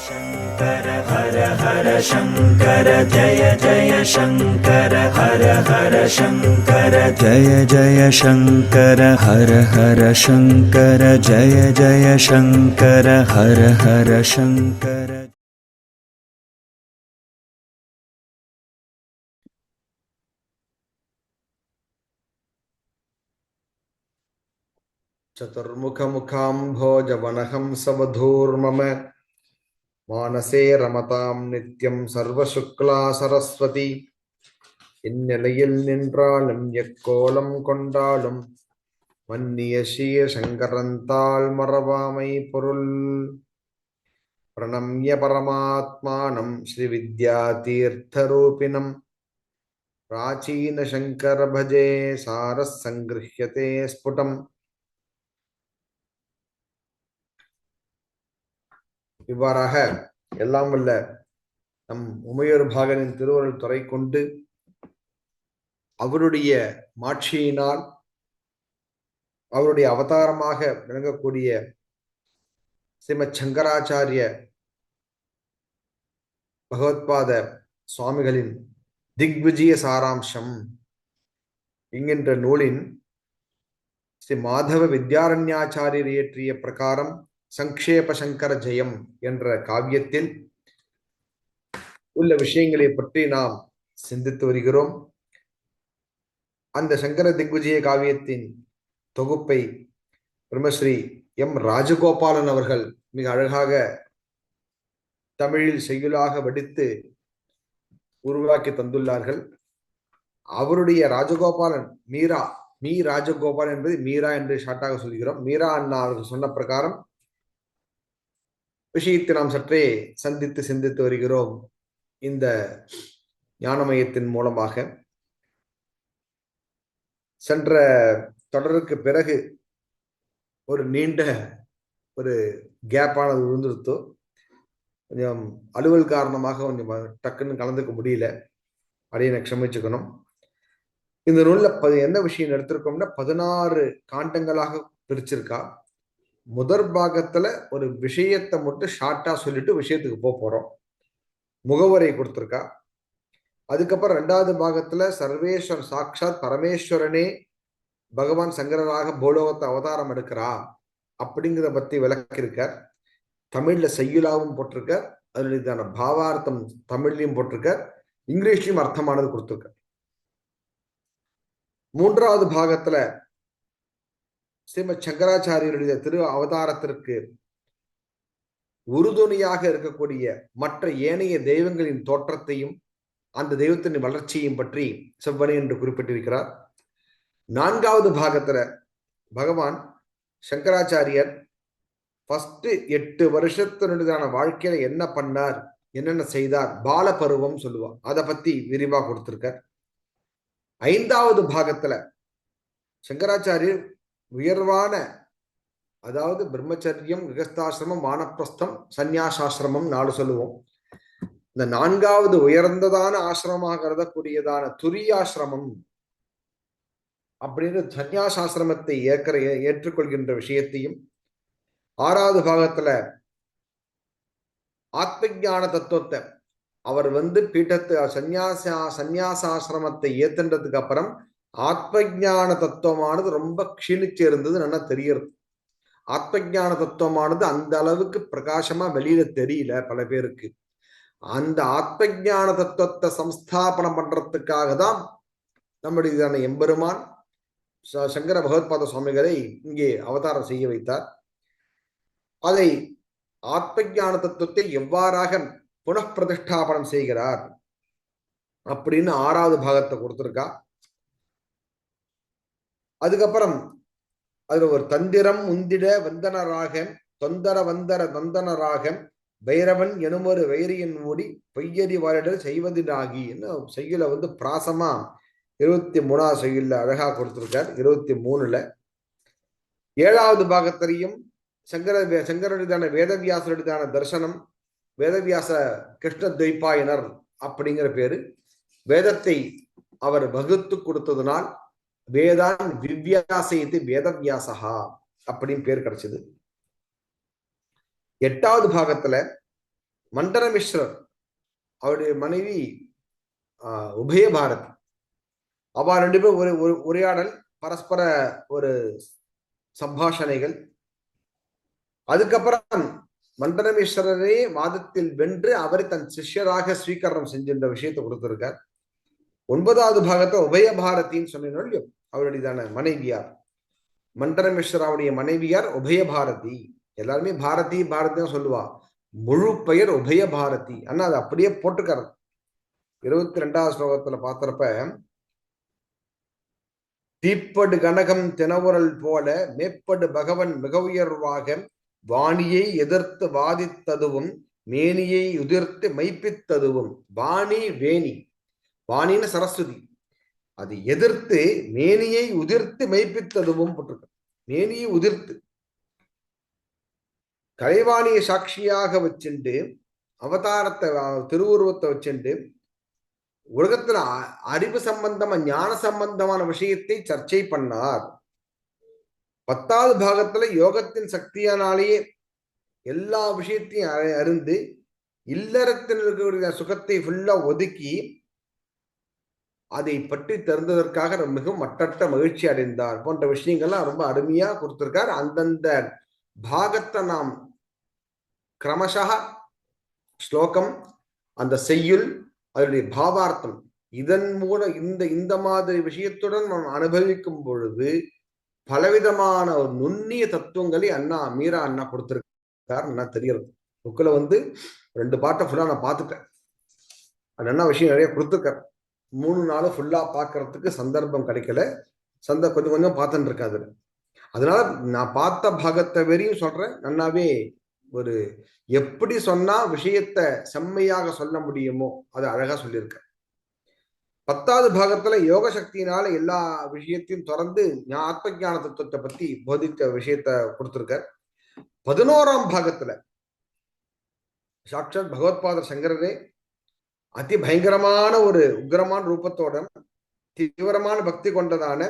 शंकर हर हर शंकर जय जय शंकर हर हर शंकर जय जय शंकर हर हर शंकर जय जय शंकर हर हर शंकर. चतुर्मुखमुखाम्भोजवनहं सवधूर्मम मानसे रमतां नित्यं सर्वशुक्ला सरस्वती इन्निलयिल निन्றாலும் எக்கோலம் கொண்டாலும் மன்னிய சங்கரந்தாள் மறவாமை பொருள் பிரணம்ய பரமாத்மானம் ஸ்ரீ வித்யா தீர்த்தரூபிணம் பிராச்சீன சங்கர பஜே சாரஸ் சங்கிருஹ்யதே ஸ்புடம். இவ்வாறாக எல்லாம் வல்ல நம் உமையொரு பாகனின் திருவருள் துறை கொண்டு அவருடைய மாட்சியினால் அவருடைய அவதாரமாக விளங்கக்கூடிய ஸ்ரீமத் சங்கராச்சாரிய பகவத்பாத சுவாமிகளின் திக்விஜய சாராம்சம் என்கின்ற நூலின் ஸ்ரீ மாதவ வித்யாரண்யாச்சாரியர் இயற்றிய பிரகாரம் சங்கேப சங்கர ஜெயம் என்ற காவியத்தில் உள்ள விஷயங்களை பற்றி நாம் சிந்தித்து வருகிறோம். அந்த சங்கர திக்விஜய காவியத்தின் தொகுப்பை பிரம்மஸ்ரீ எம் ராஜகோபாலன் அவர்கள் மிக அழகாக தமிழில் செய்யுளாக வடித்து உருவாக்கி தந்துள்ளார்கள். அவருடைய ராஜகோபாலன் மீ ராஜகோபாலன் என்பது மீரா என்று ஷார்ட்டாக சொல்கிறோம். மீரா அண்ணா அவர்கள் சொன்ன பிரகாரம் விஷயத்தை நாம் சற்றே சிந்தித்து வருகிறோம். இந்த ஞானமயத்தின் மூலமாக சென்ற தொடருக்கு பிறகு ஒரு நீண்ட ஒரு கேப்பானது விழுந்துருத்தோ, கொஞ்சம் அலுவல் காரணமாக கொஞ்சம் டக்குன்னு கலந்துக்க முடியல, அதையை க்ஷமிச்சுக்கணும். இந்த நூலில் என்ன விஷயம் எடுத்திருக்கோம்னா 16 காண்டங்களாக பிரிச்சிருக்கா. முதற் பாகத்துல ஒரு விஷயத்தை மட்டும் ஷார்ட்டா சொல்லிட்டு விஷயத்துக்கு போறோம். முகவரை கொடுத்திருக்கா. அதுக்கப்புறம் 2வது பாகத்துல சர்வேஸ்வரன் சாட்சாத் பரமேஸ்வரனே பகவான் சங்கரராக பூலோகத்தை அவதாரம் எடுக்கிறா அப்படிங்கிறத பத்தி விளக்கியிருக்கார். தமிழ்ல செய்யுளாவும் போட்டிருக்கார். அதனுடைய பாவார்த்தம் தமிழ்லையும் போட்டிருக்கார். இங்கிலீஷ்லயும் அர்த்தமானது கொடுத்திருக்கார். 3வது பாகத்துல ஸ்ரீமத் சங்கராச்சாரியருடைய திரு அவதாரத்திற்கு உறுதுணையாக இருக்கக்கூடிய மற்ற ஏனைய தெய்வங்களின் தோற்றத்தையும் அந்த தெய்வத்தின் வளர்ச்சியையும் பற்றி செவ்வனே என்று குறிப்பிட்டிருக்கிறார். 4வது பாகத்துல பகவான் சங்கராச்சாரியர் ஃபர்ஸ்ட் 8 வருஷத்தினுடையதான வாழ்க்கையில என்ன பண்ணார், என்னென்ன செய்தார், பால பருவம் சொல்லுவார், அதை பத்தி விரிவா கொடுத்திருக்கார். 5வது பாகத்துல சங்கராச்சாரியர் உயர்வான, அதாவது பிரம்மச்சரியம், கிரகஸ்தாசிரமம், வானப்பிரஸ்தம், சந்நியாசாசிரமம் 4 சொல்லுவோம். இந்த 4வது உயர்ந்ததான ஆசிரமமாக கருதக்கூடியதான துரியாசிரமம் அப்படின்னு சந்நியாசாசிரமத்தை ஏற்றுக்கொள்கின்ற விஷயத்தையும், 6வது பாகத்துல ஆத்மஞான தத்துவத்தை அவர் பீட்டத்து சந்நியாசாசிரமத்தை ஏத்துன்றதுக்கு அப்புறம் ஆத்மஞான தத்துவமானது ரொம்ப க்ஷீணிச்சு இருந்தது நல்லா தெரியுது. ஆத்மஞான தத்துவமானது அந்த அளவுக்கு பிரகாசமா வெளியில தெரியல பல பேருக்கு. அந்த ஆத்மஞான தத்துவத்தை சம்ஸ்தாபனம் பண்றதுக்காக தான் நம்முடைய எம்பெருமான் சங்கர பகவத்பாத சுவாமிகளை இங்கே அவதாரம் செய்ய வைத்தார். அதை ஆத்மஞான தத்துவத்தை எவ்வாறாக புனப்பிரதிஷ்டாபனம் செய்கிறார் அப்படின்னு 6வது பாகத்தை கொடுத்திருக்கா. அதுக்கப்புறம் அதுல ஒரு தந்திரம் முந்திட வந்தனராக தொந்தர வந்தர தந்தனராக பைரவன் எனுமொரு வைரியன் மூடி பொய்யறி வாரிடல் செய்வதினாகி செய்யுல பிராசமா 23வது செய்யுள்ள அழகா கொடுத்திருக்கார். 23ல 7வது பாகத்திலையும் சங்கரனுடையதான வேதவியாசருடையதான தர்சனம், வேதவியாச கிருஷ்ண துவைபாயனர் அப்படிங்கிற பேரு, வேதத்தை அவர் வகுத்து கொடுத்ததுனால் வேதான் விவ்யாசயத்து வேதவியாசகா அப்படின்னு பேர் கிடைச்சது. 8வது பாகத்துல மண்டன மிஸ்ரர் அவருடைய மனைவி உபய பாரதி. அவ ரெண்டு பேரும் ஒரு உரையாடல், பரஸ்பர ஒரு சம்பாஷணைகள். அதுக்கப்புறம் மண்டனமீஸ்வரரே வாதத்தில் வென்று அவரை தன் சிஷ்யராக ஸ்வீகரணம் செஞ்சின்ற விஷயத்தை கொடுத்திருக்கார். 9வது பாகத்தை உபய பாரதின்னு சொன்னீங்க, அவருடையதான மனைவியார். மண்டனமீஸ்வராவுடைய மனைவியார் உபய பாரதி. எல்லாருமே பாரதி பாரதி தான் சொல்லுவா, முழு பெயர் உபய பாரதி. ஆனா அது அப்படியே போட்டுக்கிறது. 22வது ஸ்லோகத்துல பாத்திரப்ப, தீப்படு கனகம் தினவுரல் போல மேப்படு பகவன் மிக உயர்வாக வாணியை எதிர்த்து வாதித்ததுவும் மேனியை உதிர்த்து மைப்பித்ததுவும். வாணி வேணி, வாணின்னு சரஸ்வதி, அது எதிர்த்து மேனியை உதிர்த்து மெய்ப்பித்ததுவும் போட்டிருக்க. மேனியை உதிர்த்து கலைவாணியை சாட்சியாக வச்சுண்டு, அவதாரத்தை திருவுருவத்தை வச்சுண்டு உலகத்துல அறிவு சம்பந்தமா ஞான சம்பந்தமான விஷயத்தை சர்ச்சை பண்ணார். 10வது பாகத்துல யோகத்தின் சக்தியானாலேயே எல்லா விஷயத்தையும் அறிந்து இல்லறத்தில் இருக்கக்கூடிய சுகத்தை ஃபுல்லா ஒதுக்கி அதை பற்றி தெரிந்ததற்காக மிகவும் மட்டற்ற மகிழ்ச்சி அடைந்தார் போன்ற விஷயங்கள்லாம் ரொம்ப அருமையா கொடுத்திருக்கார். அந்தந்த பாகத்தை நாம் கிரமசா ஸ்லோகம், அந்த செய்யுள், அதனுடைய பாவார்த்தம், இதன் மூலம் இந்த மாதிரி விஷயத்துடன் நாம் அனுபவிக்கும் பொழுது பலவிதமான ஒரு நுண்ணிய தத்துவங்களை மீரா அண்ணா கொடுத்திருக்கார். என்ன தெரிகிறது. புக்கில் 2 பாட்டை ஃபுல்லா நான் பார்த்துட்டேன். அது என்ன விஷயம் நிறைய கொடுத்துருக்கார். 3 நாளும் ஃபுல்லா பார்க்கறதுக்கு சந்தர்ப்பம் கிடைக்கல. கொஞ்சம் கொஞ்சம் பார்த்துட்டு இருக்காது. அதனால நான் பார்த்த பாகத்தை வரையும் சொல்றேன். நன்னாவே ஒரு எப்படி சொன்னா விஷயத்தை செம்மையாக சொல்ல முடியுமோ அது அழகா சொல்லியிருக்க. 10வது பாகத்துல யோக சக்தியினால எல்லா விஷயத்தையும் தொடர்ந்து ஆத்ம ஞான தத்துவத்தை பத்தி போதித்த விஷயத்த கொடுத்திருக்க. 11ஆம் பாகத்துல சாட்சாத் பகவத்பாதர் சங்கரரே அதி பயங்கரமான ஒரு உக்ரமான ரூபத்தோட தீவிரமான பக்தி கொண்டதான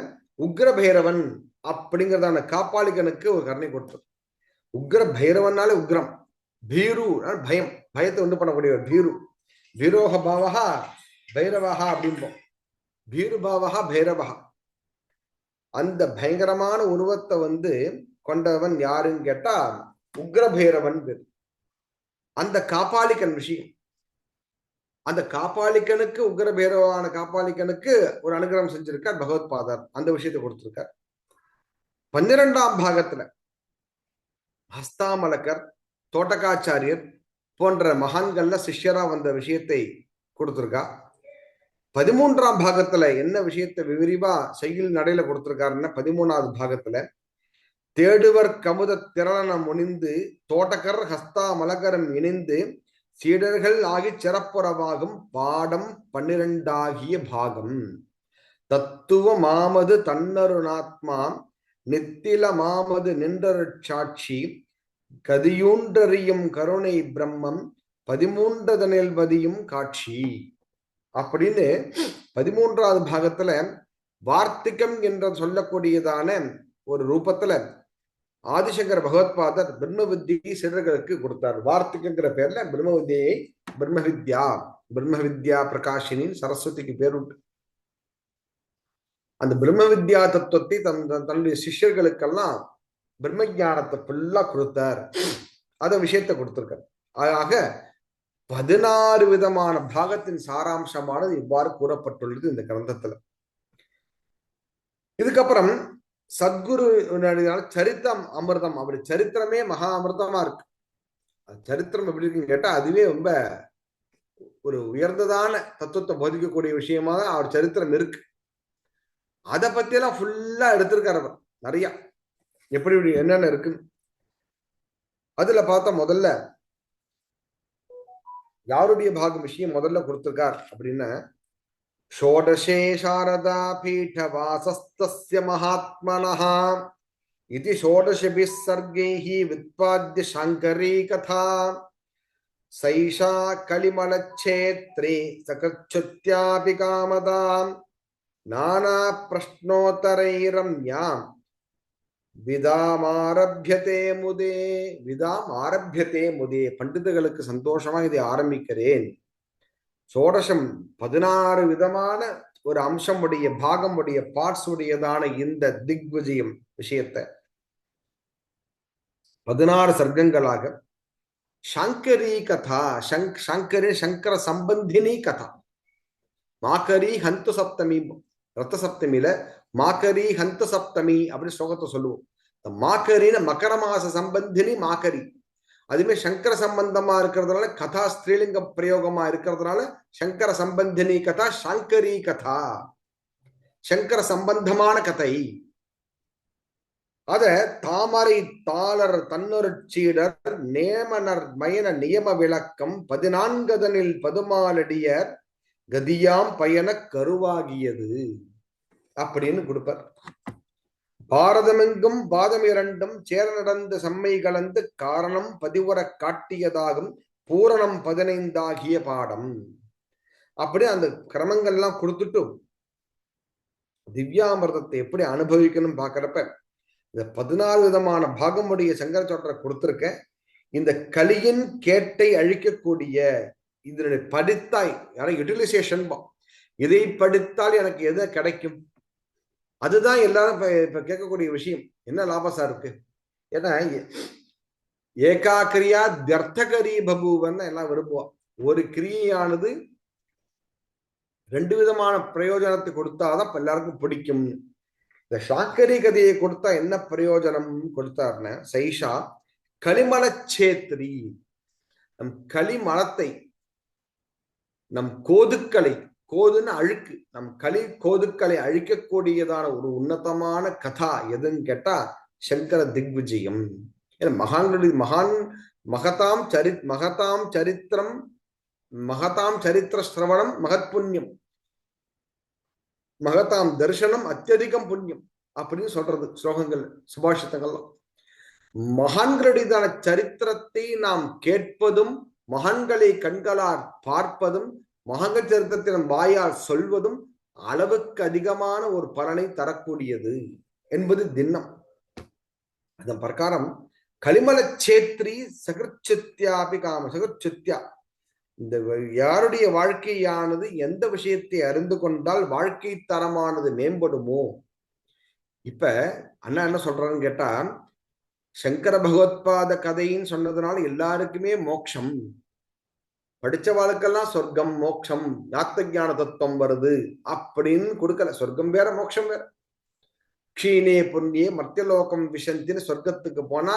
உக்ர பைரவன் அப்படிங்கிறதான காப்பாளிகனுக்கு ஒரு கருணை கொடுத்தது. உக்ர பைரவனாலே உக்ரம், பீரு பயம், பயத்தை உண்டு பண்ணக்கூடிய பீரு. பீரோக பாவகா பைரவகா அப்படிம்போம். பீரு பாவகா பைரவகா. அந்த பயங்கரமான உருவத்தை கொண்டவன் யாருன்னு கேட்டா உக்ர பைரவன் பேர். அந்த காப்பாளிக்கன் விஷயம், அந்த காப்பாளிக்கனுக்கு உக்ர பைரவான காப்பாளிக்கனுக்கு ஒரு அனுகிரகம் செஞ்சிருக்கார் பகவத்பாதர். அந்த விஷயத்தை கொடுத்திருக்கார். 12ஆம் பாகத்துல ஹஸ்தாமலக்கர், தோட்டக்காச்சாரியர் போன்ற மகான்கள்ல சிஷ்யரா வந்த விஷயத்தை கொடுத்திருக்கா. 13ஆம் பாகத்துல என்ன விஷயத்தை விரிவா செய்யுள் நடையில கொடுத்திருக்காருன்னா, 13வது பாகத்துல தேடுவர் கமுத திரளன முனிந்து தோட்டக்கர் ஹஸ்தாமலக்கரம் இணைந்து சீடர்கள் ஆகி சிறப்புறவாகும் பாடம் 12ஆகிய பாகம். தத்துவ மாமது தன்னருணாத்மா நித்தில மாமது நின்றருட்சாட்சி கதியூன்றறியும் கருணை பிரம்மம் 13 பதியும் காட்சி அப்படின்னு 13வது பாகத்துல வார்த்திகம் என்று சொல்லக்கூடியதான ஒரு ரூபத்துல ஆதிசங்கர பகவத்பாதர் பிரம்ம வித்தியை சீடர்களுக்கு கொடுத்தார். வார்த்திகங்கிற பேர்ல பிரம்ம வித்தியை பிரம்ம வித்யா பிரகாஷினின் சரஸ்வதிக்கு பேர் உண்டு. அந்த பிரம்ம வித்யா தத்துவத்தை தன்னுடைய சிஷ்யர்களுக்கெல்லாம் பிரம்ம ஞானத்தை ஃபுல்லா கொடுத்தார். அத விஷயத்தை கொடுத்திருக்கார். ஆக 16 விதமான பாகத்தின் சாராம்சமானது இவ்வாறு கூறப்பட்டுள்ளது இந்த கிரந்தத்துல. இதுக்கப்புறம் சத்குரு சரித்திரம் அமிர்தம். அப்படி சரித்திரமே மகா அமிர்தமா இருக்கு. சரித்திரம் எப்படி இருக்குன்னு கேட்டா அதுவே ரொம்ப ஒரு உயர்ந்ததான தத்துவத்தை போதிக்கக்கூடிய விஷயமா தான் அவர் சரித்திரம் இருக்கு. அதை பத்தி எல்லாம் ஃபுல்லா எடுத்திருக்காரு அவர் நிறைய. எப்படி என்னென்ன இருக்கு அதுல பார்த்தா முதல்ல யாருடைய பாகம் விஷயம் முதல்ல கொடுத்திருக்கார் அப்படின்னா, ஷோடசே சாரதா பீఠவாசஸ்தஸ்ய மகாத்மனஹ இதி ஷோடசபிஸ் சர்கைஹி வித்பாத்ய சங்கரி கதா சைஷா கலிமலச்சேத்ரே சகச்சுத்யாபி காமதாம் நானா பிரஷ்னோத்தரைரம்யாம் விதாம் ஆரம்பியதே முதே. விதாம் ஆரம்பியதே முதே. பண்டிதர்களுக்கு சந்தோஷமா இதை ஆரம்பிக்கிறேன். சோடசம் 16 விதமான ஒரு அம்சம் உடைய பாகம் உடைய பார்ட்ஸ் உடையதான இந்த திக் விஜயம் விஷயத்தை 16 சர்க்கங்களாக சங்கரி கதா, சங்கரி சங்கர சம்பந்தினி கதா. மாக்கரி ஹந்து சப்தமி, ரத்த சப்தமியில மாக்கரி ஹந்து சப்தமி அப்படின்னு ஸ்லோகத்தை சொல்லுவோம். மாக்கரின்னு மகர மாச சம்பந்தினி மாக்கரி. அதுமே சங்கர சம்பந்தமா இருக்கிறதுனால கதா ஸ்திரீலிங்க பிரயோகமா இருக்கிறதுனால சங்கர சம்பந்தினி கதா சங்கரி கதா, சங்கர சம்பந்தமான கதை. அத தாமரை தாளர் தன்னொருச்சீடர் நேமனர் மயன நியம விளக்கம் 14 பதுமாலடியர் கதியாம் பயண கருவாகியது அப்படின்னு கொடுப்பார். பாரதமெங்கும் பாதம் இரண்டும் சேர நடந்த செம்மை கலந்து காரணம் பதிவுற காட்டியதாகும் பூரணம் 15 ஆகிய பாடம். அப்படி அந்த கிரமங்கள்லாம் கொடுத்துட்டு திவ்யாமிர்தத்தை எப்படி அனுபவிக்கணும் பாக்குறப்ப இந்த 14 விதமான பாகமுடைய சங்கரச்சோட்டரை கொடுத்திருக்க. இந்த கலியின் கேட்டை அழிக்கக்கூடிய இதனுடைய படித்தாய் யூட்டிலைசேஷன், இதை படித்தால் எனக்கு எது கிடைக்கும், அதுதான் எல்லாரும் இப்ப கேட்கக்கூடிய விஷயம். என்ன லாபசா இருக்கு? ஏன்னா ஏகாக்கிரியா தர்த்தகரி பபுவன்னு எல்லாம் விரும்புவோம். ஒரு கிரியையானது 2 விதமான பிரயோஜனத்தை கொடுத்தாதான் எல்லாருக்கும் பிடிக்கும். இந்த சாக்கரி கதையை கொடுத்தா என்ன பிரயோஜனம் கொடுத்தாருன்னா, சைஷா களிமலச்சேத்திரி, நம் களிமலத்தை, நம் கோதுக்களை, கோதுன்னு அழுக்கு, நம் கோதுக்களை அழிக்கக்கூடியதான ஒரு உன்னதமான கதா எதுன்னு கேட்டா சங்கர திக்விஜயம். ஏன்னா மகான்களுடைய மகதாம் சரித்திர சிரவணம் மகத் புண்ணியம், மகதாம் தரிசனம் அத்தியதிகம் புண்ணியம் அப்படின்னு சொல்றது ஸ்லோகங்கள் சுபாஷிதங்கள்லாம். மகான்களுடையதான சரித்திரத்தை நாம் கேட்பதும், மகான்களை கண்களால் பார்ப்பதும், மகான்கள் சரித்திரத்தின் வாயால் சொல்வதும் அளவுக்கு அதிகமான ஒரு பலனை தரக்கூடியது என்பது திண்ணம். அதன் பிரகாரம் களிமலச்சேத்ரி சகிருச்சித்யாபி காம சகிருச்சித்யா, இந்த யாருடைய வாழ்க்கையானது எந்த விஷயத்தை அறிந்து கொண்டால் வாழ்க்கை தரமானது மேம்படுமோ. இப்ப அண்ணா என்ன சொல்றான்னு கேட்டா, சங்கர பகவத்பாத கதைன்னு சொன்னதுனால எல்லாருக்குமே மோட்சம், படிச்ச வாழ்க்கெல்லாம் சொர்க்கம் மோட்சம் ஞாத்த ஞான தத்துவம் வருது அப்படின்னு கொடுக்கல. சொர்க்கம் வேற மோட்சம் வேற. க்ஷீணே புண்ணியே மத்தியலோகம் விஷந்தின்னு சொர்க்கத்துக்கு போனா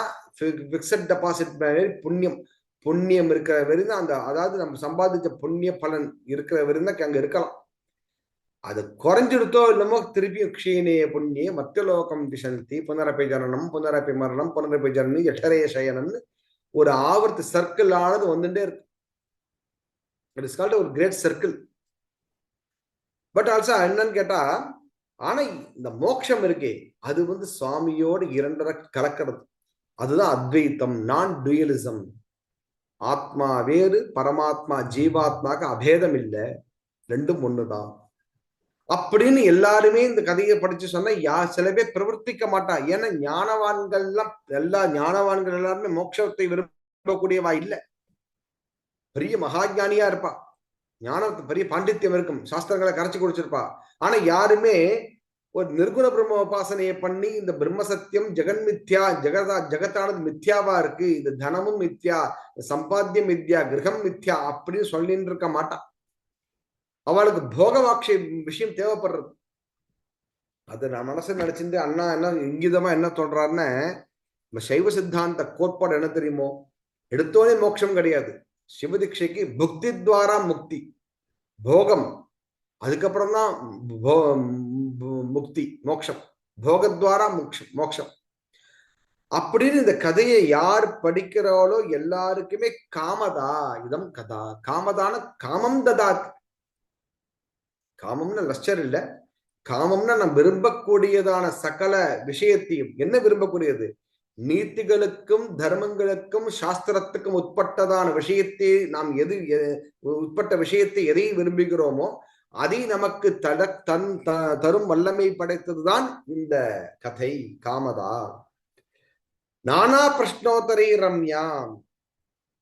பிக்சட் டெபாசிட் புண்ணியம், புண்ணியம் இருக்கிற வரைக்கும் அந்த, அதாவது நம்ம சம்பாதிச்ச புண்ணிய பலன் இருக்கிற வரைக்கும் அங்க இருக்கலாம். அது குறைஞ்சிடுத்தோ இல்லமோ திருப்பியும் க்ஷீணே புண்ணியே மத்தியலோகம் விஷந்தி புனரப்பை ஜனனம் புனரப்பை மரணம் புனரப்பை ஜனனி எட்டரே சயனம்னு ஒரு ஆவர்த்தி சர்க்கிள் ஆனது வந்துட்டே இருக்கு. இட் இஸ் கால்ட் ஒரு கிரேட் சர்க்கிள். பட் ஆல்சோ என்னன்னு கேட்டா, ஆனா இந்த மோட்சம் இருக்கே அது சுவாமியோடு 2 கலக்கிறது. அதுதான் அத்வைத்தம், நான் டுயலிசம். ஆத்மா வேறு, பரமாத்மா ஜீவாத்மாக்கு அபேதம் இல்லை, 2ம் ஒண்ணுதான் அப்படின்னு எல்லாருமே இந்த கதையை படிச்சு சொன்னா சில பேர் பிரவர்த்திக்க மாட்டா. ஏன்னா ஞானவான்கள்லாம், எல்லா ஞானவான்கள் எல்லாருமே மோட்சத்தை விரும்பக்கூடியவா இல்ல. பெரிய மகாஜானியா இருப்பா, ஞானத்து பெரிய பாண்டித்யம் இருக்கும், சாஸ்திரங்களை கரைச்சி குடிச்சிருப்பா. ஆனா யாருமே ஒரு நிர்குண பிரம்ம உபாசனையை பண்ணி இந்த பிரம்ம சத்தியம் ஜெகன் மித்யா, ஜெகத்தானது மித்யாவா இருக்கு, இந்த தனமும் மித்யா, சம்பாத்தியம் மித்யா, கிரகம் மித்யா அப்படின்னு சொல்லிட்டு இருக்க மாட்டா. அவளுக்கு போக வாட்சிய விஷயம் தேவைப்படுறது. அது நான் மனசு நினைச்சிட்டு அண்ணா என்ன இங்கிதமா என்ன சொல்றாருன்னு, நம்ம சைவ சித்தாந்த கோட்பாடு என்ன தெரியுமோ, எடுத்தோடனே மோட்சம் கிடையாது. சிவதீட்சைக்கு புக்தி துவாரா முக்தி, போகம், அதுக்கப்புறம் தான் முக்தி மோட்சம், போகத்வாரா மோட்சம் அப்படின்னு இந்த கதையை யார் படிக்கிறாளோ எல்லாருக்குமே காமதா இதம் கதா, காமதான காமம் ததாத். காமம்னா லட்சர் இல்ல, காமம்னா நாம் விரும்பக்கூடியதான சகல விஷயத்தையும். என்ன விரும்பக்கூடியது? நீதிகளுக்கும் தர்மங்களுக்கும் சாஸ்திரத்துக்கும் உட்பட்டதான விஷயத்தை நாம் உட்பட்ட விஷயத்தை எதை விரும்புகிறோமோ அதை நமக்கு தரும் வல்லமை படைத்ததுதான் இந்த கதை காமதா. நானா பிரஷ்னோத்தரை ரம்யாம்,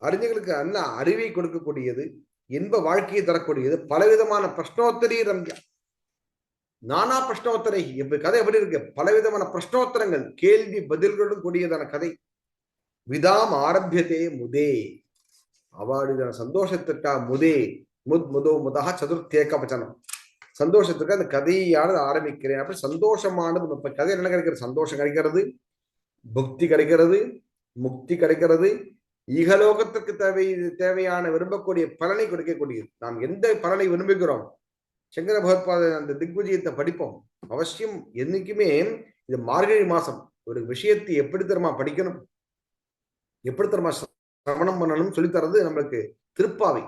அறிஞர்களுக்கு நல்ல அறிவை கொடுக்கக்கூடியது, இன்ப வாழ்க்கையை தரக்கூடியது, பலவிதமான பிரஷ்னோத்தரி ரம்யா. நானா பிரஷ்னோத்தரை, கதை எப்படி இருக்கு? பலவிதமான பிரஷ்னோத்தரங்கள், கேள்வி பதில்களுடன் கூடியதான கதை. விதாம் ஆரம்பியதே முதே, அவளுடைய சந்தோஷத்துக்கா முதே, முதோ முதா சதுர்த்தேக வச்சனம், சந்தோஷத்துக்கு அந்த கதையானது ஆரம்பிக்கிறேன். அப்படி சந்தோஷமானது, இப்ப கதை என்ன கிடைக்கிறது? சந்தோஷம் கிடைக்கிறது, புக்தி கிடைக்கிறது, முக்தி கிடைக்கிறது, ஈகலோகத்திற்கு தேவையான விரும்பக்கூடிய பலனை கொடுக்கக்கூடியது. நாம் எந்த பலனை விரும்புகிறோம்? சங்கர பகவத்பாத அந்த திக்விஜயத்தை படிப்போம் அவசியம். என்னைக்குமே இது மார்கழி மாசம் ஒரு விஷயத்தை எப்படி தரமா படிக்கணும், எப்படி தரமா சிரவணம் பண்ணணும் சொல்லித்தரது நம்மளுக்கு திருப்பாவை.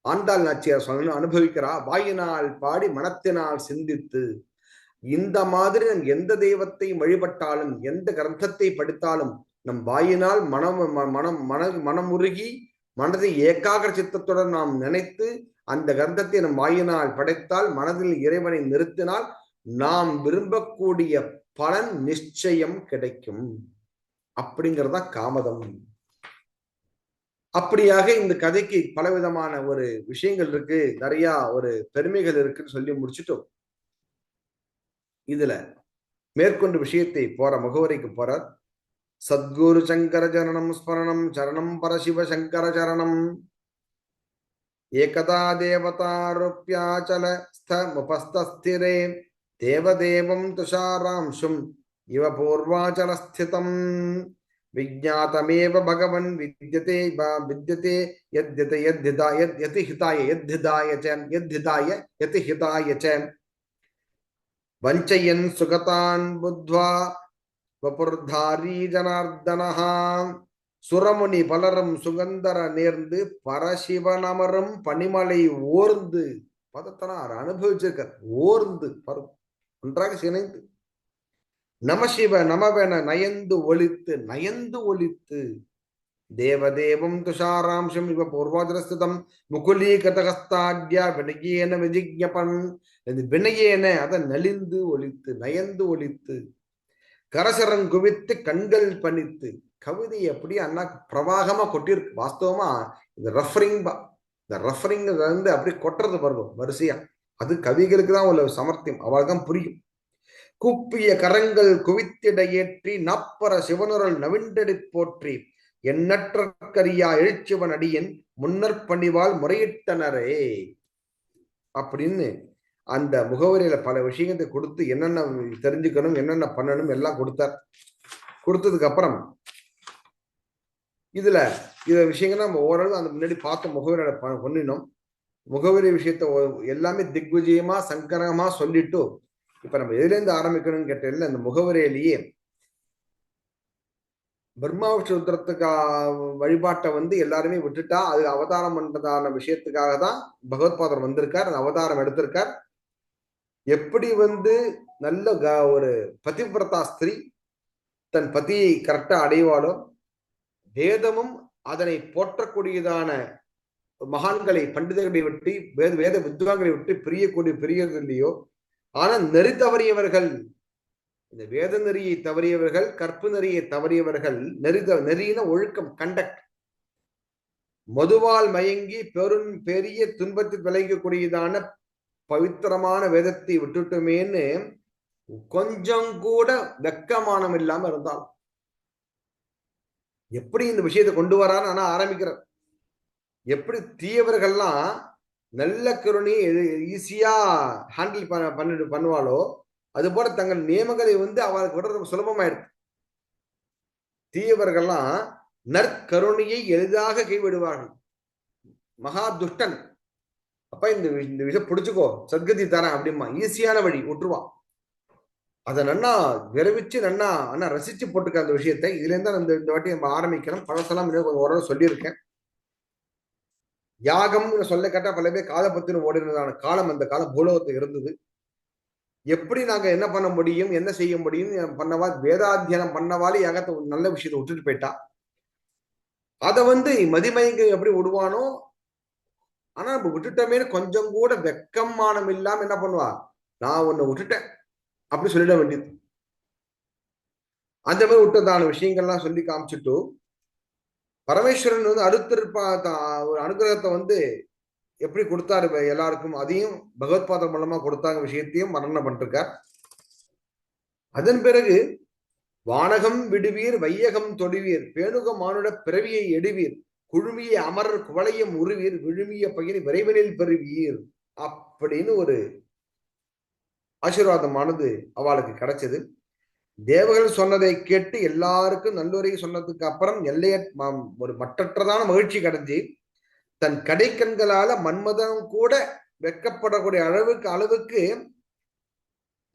ஆண்டாள் நாச்சியார் சொன்ன அனுபவிக்கிறா, வாயினால் பாடி மனத்தினால் சிந்தித்து. இந்த மாதிரி நம் எந்த தெய்வத்தை வழிபட்டாலும், எந்த கிரந்தத்தை படித்தாலும், நம் வாயினால் மனமுருகி மனதை ஏகாகிர சித்தத்துடன் நாம் நினைத்து அந்த கிரந்தத்தை நம் வாயினால் படைத்தால், மனதில் இறைவனை நிறுத்தினால், நாம் விரும்பக்கூடிய பலன் நிச்சயம் கிடைக்கும். அப்படிங்கிறதா காமதம். அப்படியாக இந்த கதைக்கு பலவிதமான ஒரு விஷயங்கள் இருக்கு, நிறைய ஒரு பெருமைகள் இருக்குன்னு சொல்லி முடிச்சுட்டோம். இதுல மேற்கொண்டு விஷயத்தை போற முகவரிக்கு போறார். சத்குரு சங்கர சரணம் ஸ்மரணம் சரணம் பரசிவ சங்கர சரணம். ஏகதா தேவதாருப்யாச்சல ஸ்தமுபஸ்தஸ்திரே தேவதேவம் துஷாராம்சும் இவ பூர்வாச்சலஸ்திதம். விஜ்ஞாதமேவ பகவன் வித்யதே வித்யதே யத்யதே யத்ஹிதாய யத்ஹிதாய யத்ஹிதாய ச யத்ஹிதாய யத்ஹிதாய ச. வஞ்சயன் சுகதான் புத்வா வபுர்தாரி ஜனார்தனஹ. சுரமுனி பலரும் சுகந்தர நேர்ந்து பரசிவனமரும் பனிமலை ஓர்ந்து. பதத்தனார் அனுபவிச்சிருக்க, ஓர்ந்து ஒன்றாக சினைந்து. நமசிவ நமவென நயந்து ஒலித்து, நயந்து ஒலித்து. தேவதேவம் துஷாராம்சம் இவ பூர்வாஜலஸ்திதம் முகுலீகதகஸ்தாட்யா வினயேன விஜிக்ஞபன். வினயேன அதை நலிந்து ஒலித்து, நயந்து ஒலித்து. கரசரம் குவித்து கண்கள் பணித்து. கவிதை எப்படி அண்ணா பிரவாகமா கொட்டிருக்கு. வாஸ்தவமா இந்த ரஃபரிங் இந்த ரஃபரிங் வந்து அப்படி கொட்டுறது பருவம் வரிசையா. அது கவிகளுக்கு தான் உள்ள சமர்த்தியம், அவள்தான் புரியும். கூப்பிய கரங்கள் குவித்திட ஏற்றி நாப்பர சிவனுரல் நவிண்டடி போற்றி. எண்ணற்ற கரியா எழுச்சிவன் அடியன் முன்னர் பணிவால் முறையிட்டனரே அப்படின்னு அந்த முகவரியில பல விஷயத்தை கொடுத்து என்னென்ன தெரிஞ்சுக்கணும், என்னென்ன பண்ணணும் எல்லாம் கொடுத்தார். கொடுத்ததுக்கு அப்புறம் இதுல விஷயங்கள் நம்ம ஓரளவு அந்த முன்னாடி பார்த்த முகவரியில பண்ணினோம். முகவரி விஷயத்த எல்லாமே திக்விஜயமா சங்கரமா சொல்லிட்டு இப்ப நம்ம எதுல இருந்து ஆரம்பிக்கணும்னு கேட்டதில்ல, அந்த முகவரியிலேயே பிரம்மா விஷ்ணுருத்ரத்துக்கு வழிபாட்டை வந்து எல்லாருமே விட்டுட்டா அது அவதாரம் பண்றதான விஷயத்துக்காக தான் பகவத்பாதர் வந்திருக்கார், அந்த அவதாரம் எடுத்திருக்கார். எப்படி வந்து நல்ல ஒரு பதிவிரதா ஸ்திரீ தன் பதியை கரெக்டா அடைவாளோ, வேதமும் அதனை போற்றக்கூடியதான மகான்களை பண்டிதர்களை விட்டு வேத வித்வான்களை விட்டு பிரியக்கூடிய பிரியர்கள் இல்லையோ. ஆனா நெறி தவறியவர்கள், இந்த வேத நெறியை தவறியவர்கள், கற்பு நெறியை தவறியவர்கள், நெறியின ஒழுக்கம் கண்டக்ட், மதுவால் மயங்கி பெரிய துன்பத்தில் விளையக்கூடியதான பவித்திரமான வேதத்தை விட்டுட்டுமேன்னு கொஞ்சம் கூட வெக்கமானம் இல்லாம இருந்தால் எப்படி இந்த விஷயத்தை கொண்டு வரான்னு ஆனா ஆரம்பிக்கிறார். எப்படி தீயவர்கள்லாம் நல்ல கருணையை ஈஸியா ஹேண்டில் பண்ணுவாளோ அது போல தங்கள் நியமங்களை வந்து அவருக்கு விடுறது சுலபமாயிருக்கு. தீயவர்கள்லாம் நற்கருணையை எளிதாக கைவிடுவார்கள். மகா துஷ்டன் அப்ப இந்த விஷயம் பிடிச்சுக்கோ சத்கதி தரேன் அப்படிமா ஈஸியான வழி விட்டுருவான். அதை நன்னா விரைவிச்சு நன்னா ஆனா ரசிச்சு போட்டுக்க அந்த விஷயத்தை. இதுல இருந்தா இந்த வாட்டி நம்ம ஆரம்பிக்கணும். பழசெல்லாம் கொஞ்சம் ஓரளவு சொல்லியிருக்கேன். யாகம் சொல்ல கேட்டா பல பேர் கால பத்தின ஓடினதான காலம் அந்த காலம் பூலோகத்தில் இருந்தது. எப்படி நாங்க என்ன பண்ண முடியும், என்ன செய்ய முடியும் பண்ணவா, வேதாத்தியனம் பண்ணவாலே யாகத்தை நல்ல விஷயத்தை விட்டுட்டு போயிட்டா. அதை வந்து மதிமயங்க எப்படி விடுவானோ, ஆனா நம்ம விட்டுட்டோமே கொஞ்சம் கூட வெக்கமானம் இல்லாம என்ன பண்ணுவா, நான் உன்னை விட்டுட்டேன் அப்படி சொல்லிட வேண்டியது. அந்த மாதிரி விட்டதான விஷயங்கள்லாம் சொல்லி காமிச்சுட்டு பரமேஸ்வரன் அடுத்திருப்பா ஒரு அனுகிரகத்தை எப்படி கொடுத்தாரு எல்லாருக்கும், அதையும் பகவத்பாதம் மூலமா கொடுத்தாங்க விஷயத்தையும் மரணம் பண்ணிருக்கார். அதன் பிறகு வானகம் விடுவீர் வையகம் தொடுவீர் பேணுக மானுட பிறவியை எடுவீர் குழுமிய அமரர் குவளையம் உருவீர் விழுமிய பகினி விரைவனில் பெறுவீர் அப்படின்னு ஒரு ஆசீர்வாதமானது அவளுக்கு கிடைச்சது. தேவர்கள் சொன்னதை கேட்டு எல்லாருக்கும் நல்லுரை சொன்னதுக்கு அப்புறம் ஒரு மற்றற்றதான மகிழ்ச்சி கிடைஞ்சி தன் கடைக்கண்களால மன்மதன் கூட வெக்கப்படக்கூடிய அளவுக்கு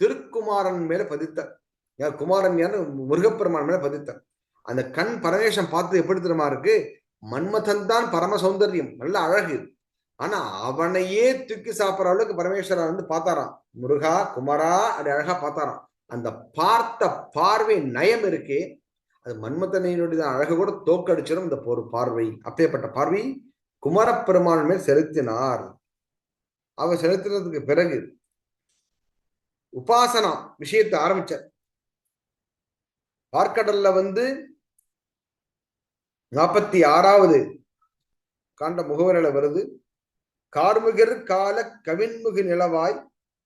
திருக்குமாரன் மேல பதித்தார். யார் குமாரன்? யாரு? முருகப்பெருமான் மேல பதித்தார். அந்த கண் பரமேசம் பார்த்து எப்படி தெரியுமா இருக்கு, மன்மதன் தான் பரம சௌந்தர்யம், நல்ல அழகு. ஆனா அவனையே தூக்கி சாப்பிட்ற அளவுக்கு பரமேஸ்வரன் பார்த்தாராம். முருகா குமாரா அப்படி அழகா பார்த்தாராம். அந்த பார்த்த பார்வை நயம் இருக்கே, அது மன்மதனையினுடைய அழகு கூட தோக்கடிச்சிடும் இந்த ஒரு பார்வை. அப்பேற்பட்ட பார்வை குமாரப்பெருமான் மேல் செலுத்தினார். அவர் செலுத்தினதுக்கு பிறகு உபாசனா விஷயத்தை ஆரம்பிச்சார். பார்க்கடல்ல 46வது காண்ட முகவரில வருது. கார்முகிர் கால கவின்முகு நிலவாய்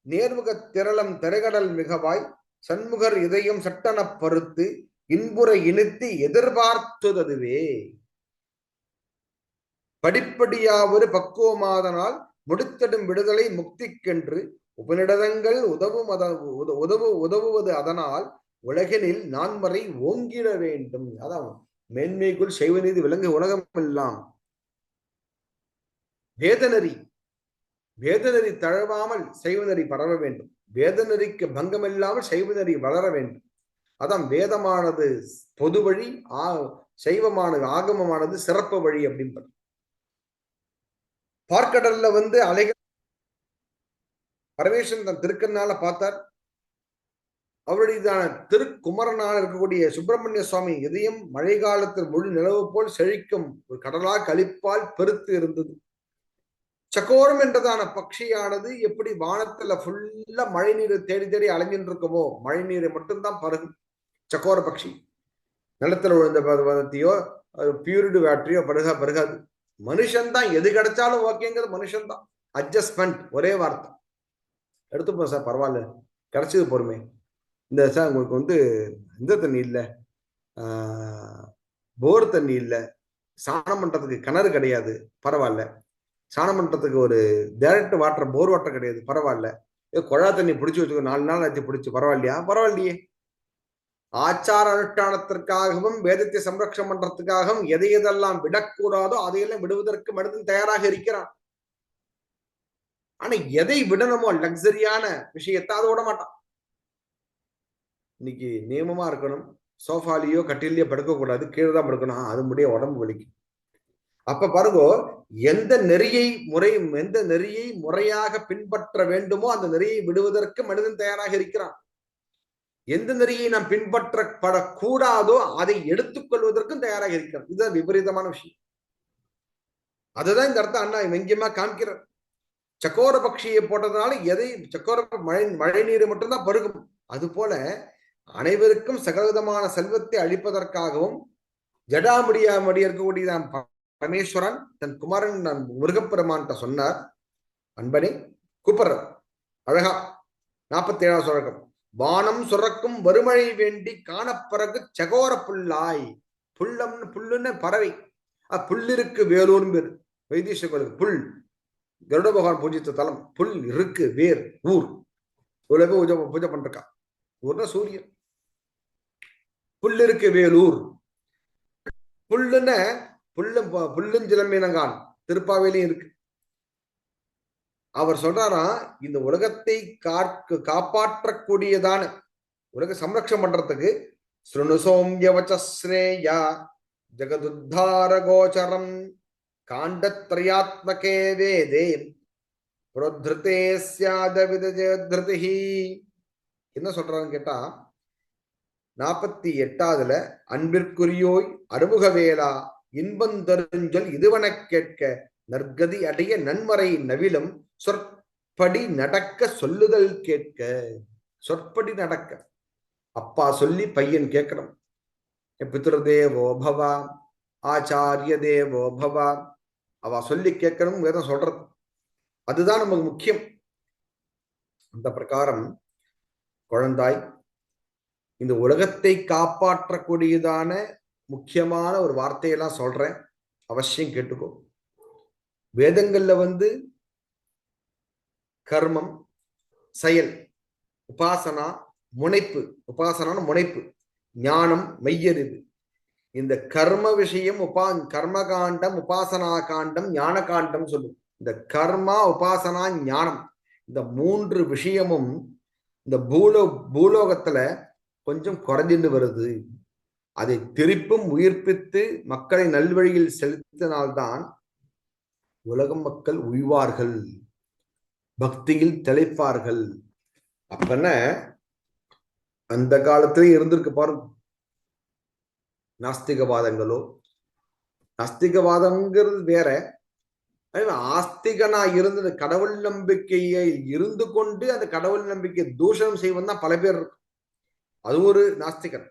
நேர்முக திரளம் திரைகடல் மிகவாய் சண்முகர் இதயம் சட்டன பருத்து இன்புற இனித்து எதிர்பார்த்ததுவே படிப்படியாவது பக்குவமாதனால் முடித்திடும் விடுதலை முக்திக்கென்று உபநிடதங்கள் உதவுவது அதனால் உலகினில் நான்மறை ஓங்கிட வேண்டும். அதான் மேன்மைக்குள் சைவ நீதி விளங்கு உலகம் எல்லாம் வேதநெறி தழுவாமல் சைவநெறி பரவ வேண்டும். வேதநெறிக்கு பங்கம் இல்லாமல் சைவநெறி வளர வேண்டும். அதான் வேதமானது பொது வழி, சைவமானது ஆகமமானது சிறப்பு வழி அப்படின்னு. பார்க்கடல்ல அலைகள் பரமேஸ்வரன் தன் திருக்கண்ணால பார்த்தார். அவருடைய திருக்குமரனாக இருக்கக்கூடிய சுப்பிரமணிய சுவாமி இதயம் மழை காலத்தில் முழு நிலவு போல் செழிக்கும் ஒரு கடலா கழிப்பால் பெருத்து இருந்தது. சக்கோரம் என்றதான பட்சியானது எப்படி வானத்துல ஃபுல்லா மழை நீர் தேடி தேடி அலைஞ்சிட்டு இருக்குமோ, மழை நீரை மட்டும்தான் பருகும் சக்கோர பட்சி. நிலத்துல விழுந்த பதத்தையோ பியூரிடு வாட்டரையோ பருகாது. மனுஷன்தான் எது கிடைச்சாலும் ஓகேங்கிறது மனுஷன்தான். அட்ஜஸ்ட்மெண்ட், ஒரே வார்த்தை. எடுத்துப்போம் சார், பரவாயில்ல, கிடைச்சது பொறுமை. இந்த சார் உங்களுக்கு இந்த தண்ணி இல்லை, போர் தண்ணி இல்லை, சாணம் பண்றதுக்கு கிணறு கிடையாது, பரவாயில்ல. சாணம் பண்றதுக்கு ஒரு டைரக்ட் வாட்டர் போர் வாட்டர் கிடையாது, பரவாயில்ல. குழா தண்ணி பிடிச்சி வச்சுக்கோ, 4 நாள் ஆச்சு பிடிச்சி, பரவாயில்லையா? பரவாயில்லையே. ஆச்சார அனுஷ்டானத்திற்காகவும் வேதத்தை சம்ரட்சணம் பண்றதுக்காகவும் எதையெல்லாம் விடக்கூடாதோ அதையெல்லாம் விடுவதற்கு மனிதன் தயாராக இருக்கிறான். ஆனா எதை விடணுமோ லக்ஸரியான விஷயத்தை அதை விட மாட்டான். இன்னைக்கு நியமமா இருக்கணும், சோஃபாலியோ கட்டிலையோ படுக்க கூடாது, கீழே தான் படுக்கணும், அது முடிய உடம்பு வலிக்கும். அப்ப பாருங்க, எந்த நெறியை முறையாக பின்பற்ற வேண்டுமோ அந்த நெறியை விடுவதற்கு மனிதன் தயாராக இருக்கிறான். எந்த நெறியை நாம் பின்பற்றப்படக்கூடாதோ அதை எடுத்துக்கொள்வதற்கும் தயாராக இருக்கிறான். இதுதான் விபரீதமான விஷயம். அதுதான் இந்த அர்த்தம் அண்ணா வெங்கியமா காமிக்கிறார். சக்கோர பட்சியை போட்டதுனால சக்கோர மழை நீரை மட்டும்தான் பருகும். அது போல அனைவருக்கும் சகலவிதமான செல்வத்தை அளிப்பதற்காகவும் ஜடாமுடியாமடி இருக்கக்கூடிய பரமேஸ்வரன் தன் குமாரன் நான் முருகப்பெருமான் சொன்னார், அன்பனே கூப்பிடுற அழகா 47வது சுரகம். வானம் சுரக்கும் வறுமழை வேண்டி காணப்பிறகு சகோர புல்லாய். புல்லுன்னு பறவை, புல்லிருக்கு வேலூர் பேர் வைத்தீஸ்வரர்களுக்கு. புல் கருட பகவான் பூஜித்த தலம். புல் இருக்கு வேர் ஊர். இவ்வளவு பூஜை பண்றா. ஊர்னா சூரியன். புல்லிருக்கு வேலூர். புல்லுஞ்சிலம்பீனங்கான் திருப்பாவையிலையும் இருக்கு. அவர் சொல்றாராம், இந்த உலகத்தை காப்பாற்றக்கூடியதான உலக சம்ரட்சணம் பண்றதுக்கு ஸ்ருணுசோம்யவச்ரேயா ஜெகதுத்தார கோச்சரம் காண்டத்ரயாத்மகே வேதே புரோத்ருதே ஸ்யாத விதஜத்ருதி. என்ன சொல்றான்னு கேட்டா, 48வதுல அன்பிற்குரியோய் அறுமுகவேலா இன்பந்தருஞ்சொல் இதுவன கேட்க நற்கதி அடைய நன்மறை நவிலும் சொற்படி நடக்க சொல்லுதல் கேட்க. சொற்படி நடக்க, அப்பா சொல்லி பையன் கேட்கணும். பித்ருதேவோ பவ, ஆச்சாரிய தேவோ பவ, அவ சொல்லி கேட்கணும், வேதம் சொல்றது. அதுதான் நமக்கு முக்கியம். அந்த பிரகாரம் குழந்தாய், இந்த உலகத்தை காப்பாற்றக்கூடியதான முக்கியமான ஒரு வார்த்தையெல்லாம் சொல்றேன், அவசியம் கேட்டுக்கோ. வேதங்கள்ல கர்மம், செயல், உபாசனா, முனைப்பு, உபாசனான முனைப்பு, ஞானம், மெய்யறிவு, இந்த கர்ம விஷயம் கர்ம காண்டம், உபாசனா காண்டம், ஞான காண்டம் சொல்லும். இந்த கர்மா, உபாசனா, ஞானம், இந்த 3 விஷயமும் இந்த பூலோகத்துல கொஞ்சம் குறைஞ்சிட்டு வருது. அதை திருப்பும் உயிர்ப்பித்து மக்களை நல்வழியில் செலுத்தினால்தான் உலகம் மக்கள் உய்வார்கள், பக்தியில் திளைப்பார்கள். அப்பன அந்த காலத்திலே இருந்திருக்கு பாருங்க. நாஸ்திகவாதங்களோ, நாஸ்திகவாதம்ங்கிறது வேற, ஆஸ்திகனா இருந்து கடவுள் நம்பிக்கையை இருந்து கொண்டு அந்த கடவுள் நம்பிக்கை தூஷணம் செய்வன் தான் பல பேர் இருக்கு. அது ஒரு நாஸ்திகன்.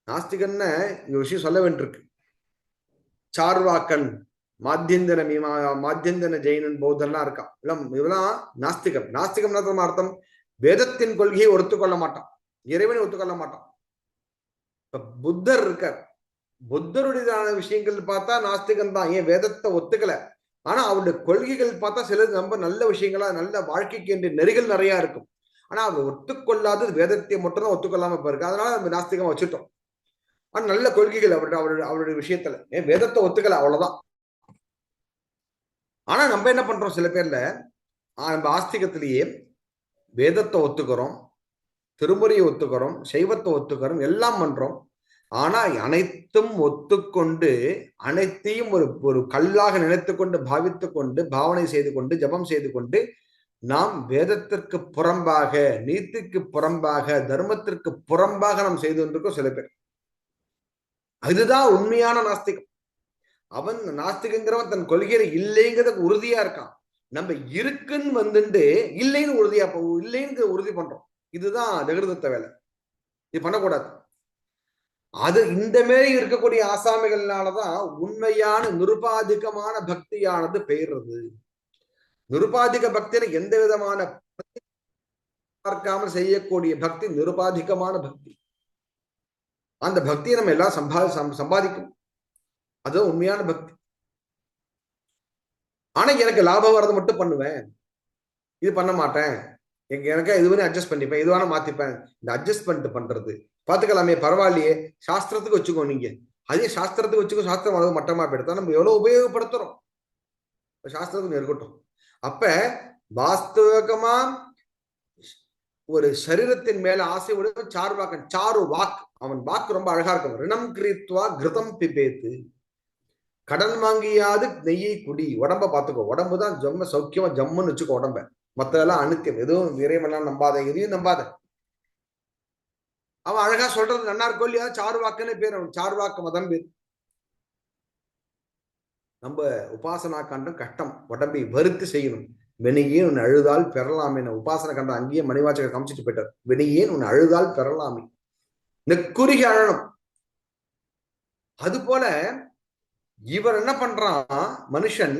நாஸ்திகன்னு விஷயம் சொல்ல வேண்டியிருக்கு. சார்வாக்கன், மாத்தியந்தன ஜெயினன், பௌத்தன்லாம் இருக்கான். இவெல்லாம் நாஸ்திகம். நாஸ்திகம் அர்த்தம் வேதத்தின் கொள்கையை ஒத்துக்கொள்ள மாட்டான், இறைவனை ஒத்துக்கொள்ள மாட்டான். இப்ப புத்தர் இருக்கார், புத்தருடையதான விஷயங்கள் பார்த்தா நாஸ்திகன் தான். ஏன் வேதத்தை ஒத்துக்கல, ஆனா அவருடைய கொள்கைகள் பார்த்தா சிலது ரொம்ப நல்ல விஷயங்களா, நல்ல வாழ்க்கைக்கு என்ற நெறிகள் நிறைய இருக்கும். ஆனா அவர் ஒத்துக்கொள்ளாதது வேதத்தை மட்டும் தான் ஒத்துக்கொள்ளாம இருக்கு. அதனால நம்ம நாஸ்திகமா வச்சுட்டோம். ஆனா நல்ல கொள்கைகள் அவருடைய விஷயத்துல, ஏன் வேதத்தை ஒத்துக்கல, அவ்வளவுதான். ஆனா நம்ம என்ன பண்றோம், சில பேர்ல நம்ம ஆஸ்திகத்திலேயே வேதத்தை ஒத்துக்கிறோம், திருமுறையை ஒத்துக்கிறோம், சைவத்தை ஒத்துக்கிறோம், எல்லாம் பண்றோம். ஆனா அனைத்தும் ஒத்துக்கொண்டு, அனைத்தையும் ஒரு கல்லாக நினைத்து கொண்டு, பாவித்து கொண்டு, பாவனை செய்து கொண்டு, ஜபம் செய்து கொண்டு, நாம் வேதத்திற்கு புறம்பாக, நீதிக்கு புறம்பாக, தர்மத்திற்கு புறம்பாக நாம் செய்து கொண்டிருக்கோம் சில பேர். அதுதான் உண்மையான நாஸ்திகம். அவன் நாஸ்திகங்கிறவன் தன் கொள்கையில இல்லைங்கிறதுக்கு உறுதியா இருக்கான். நம்ம இருக்குன்னு வந்துட்டு இல்லைன்னு உறுதியா இல்லைன்னு உறுதி பண்றோம். இதுதான் ஜெகதத்த வேலை. இது பண்ணக்கூடாது. அது இந்த மாரி இருக்கக்கூடிய ஆசாமிகள்னாலதான் உண்மையான நிருபாதிகமான பக்தியானது பெயர்றது. நிருபாதிக பக்தியில எந்த விதமான பார்க்காமல் செய்யக்கூடிய பக்தி நிருபாதிகமான பக்தி. அந்த பக்தியை நம்ம எல்லாம் சம்பாதிக்கும். அதுதான் உண்மையான பக்தி. ஆனா எனக்கு லாபம் வரது மட்டும் பண்ணுவேன், இது பண்ண மாட்டேன், எனக்கு இதுவரை அட்ஜஸ்ட் பண்ணிப்பேன், இதுவான மாத்திப்பேன். இந்த அட்ஜஸ்ட்மெண்ட் பண்றது பாத்துக்கலாமே, பரவாயில்லையே, சாஸ்திரத்துக்கு வச்சுக்கோ. நீங்க அதே சாஸ்திரத்துக்கு வச்சுக்கோ, சாஸ்திரம் அளவு மட்டமா போயிடுத்தா நம்ம எவ்வளவு உபயோகப்படுத்துறோம். சாஸ்திரத்துக்கு இருக்கட்டும். அப்ப வாஸ்தவகமா ஒரு சரீரத்தின் மேல ஆசை உடைய சார்வாக்கன், சாரு வாக், அவன் வாக்கு ரொம்ப அழகா இருக்கும். ரிணம் கிரீத்வா கிருதம் பிபேத்து, கடன் வாங்கியாவது நெய்யை குடி. உடம்ப பாத்துக்கோ, உடம்புதான் ஜம்ம சௌக்கியமா ஜம்முன்னு வச்சுக்கோ. உடம்ப மத்ததெல்லாம் அனுத்தியம், எதுவும் இறைவெல்லாம் நம்பாத, எதையும் நம்பாத. அவன் அழகா சொல்றது நன்னா இருக்கும் இல்லையா? சார்வாக்குன்னு பேர், அவன் சார்வாக்கு மதம் பேர். நம்ம உபாசனா கண்டம் கஷ்டம், உடம்பை வருத்து செய்யணும். வெனியேன் உன் அழுதால் பெறலாமே. உபாசனை கண்டம் அங்கேயே மணிவாச்சகர் காமிச்சிட்டு போயிட்டார். வெனியேன் உன் அழுதால் பெறலாமே, நெக்குருகி அழணும். அது போல இவர் என்ன பண்றான், மனுஷன்